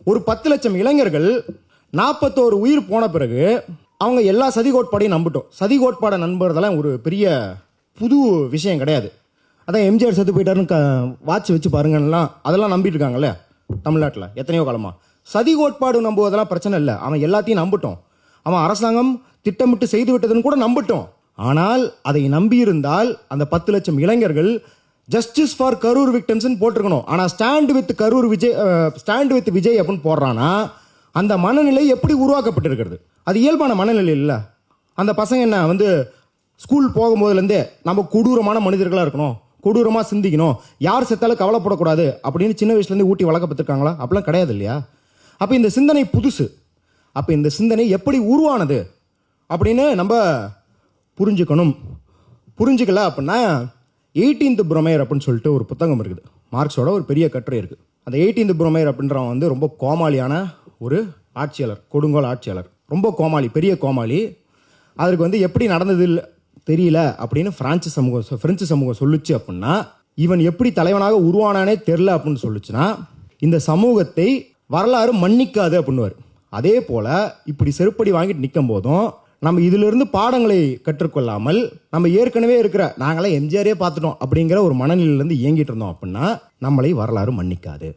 ஒரு 10 லட்சம் இளைஞர்கள் 41 உயிர் போன பிறகு அவங்க எல்லா சதி கோட்பாடையும் நம்பிட்டோம். சதி கோட்பாடை நம்புறதெல்லாம் ஒரு பெரிய புது விஷயம் கிடையாது. அதான் எம்ஜிஆர் செத்து போயிட்டாருன்னு வாட்ச் வச்சு பாருங்கலாம், அதெல்லாம் நம்பிட்டு இருக்காங்கல்ல தமிழ்நாட்டில் எத்தனையோ காலமா. சதி கோட்பாடு நம்புவதெல்லாம் பிரச்சனை இல்லை. அவன் எல்லாத்தையும் நம்பிட்டோம். அவன் அரசாங்கம் திட்டமிட்டு செய்து விட்டதுன்னு கூட நம்பிட்டோம். ஆனால் அதை நம்பியிருந்தால் அந்த 10 லட்சம் இளைஞர்கள் ஜஸ்டிஸ் ஃபார் கரூர் விக்டம்ஸ் போட்டிருக்கணும். ஆனால் ஸ்டாண்ட் வித் விஜய் அப்படின்னு போடுறானா அந்த மனநிலை எப்படி உருவாக்கப்பட்டிருக்கிறது? அது இயல்பான மனநிலை இல்லை. அந்த பசங்க என்ன வந்து ஸ்கூல் போகும்போதுலேருந்தே நம்ம கொடூரமான மனிதர்களாக இருக்கணும், கொடூரமாக சிந்திக்கணும், யார் செத்தாலும் கவலைப்படக்கூடாது அப்படின்னு சின்ன வயசுலேருந்து ஊட்டி வளர்க்கப்பட்டிருக்காங்களா? அப்படிலாம் கிடையாது இல்லையா? அப்போ இந்த சிந்தனை புதுசு. அப்போ இந்த சிந்தனை எப்படி உருவானது அப்படின்னு நம்ம புரிஞ்சுக்கணும். புரிஞ்சுக்கல அப்படின்னா 18th புரோமையர் அப்படின்னு சொல்லிட்டு ஒரு புத்தகம் இருக்குது. மார்க்ஸோட ஒரு பெரிய கட்டுரை இருக்குது. அந்த 18th புரோமையர் அப்படின்றவன் வந்து ரொம்ப கோமாளியான ஒரு ஆட்சியாளர், கொடுங்கோல் ஆட்சியாளர், ரொம்ப கோமாளி, பெரிய கோமாளி. அதற்கு வந்து எப்படி நடந்தது தெரியல அப்படின்னு பிரெஞ்சு சமூகம் சொல்லுச்சு. அப்படின்னா இவன் எப்படி தலைவனாக உருவானானே தெரில அப்படின்னு சொல்லுச்சுன்னா இந்த சமூகத்தை வரலாறு மன்னிக்காது அப்படின்னுவார். அதே போல இப்படி செருப்படி வாங்கிட்டு நிற்கும் போதும் நம்ம இதிலிருந்து பாடங்களை கற்றுக்கொள்ளாமல் நம்ம ஏற்கனவே இருக்கிற நாங்களே எம்ஜிஆரே பார்த்துட்டோம் அப்படிங்கிற ஒரு மனநிலையிலேருந்து இயங்கிட்டு இருந்தோம் அப்படின்னா நம்மளை வரலாறு மன்னிக்காது.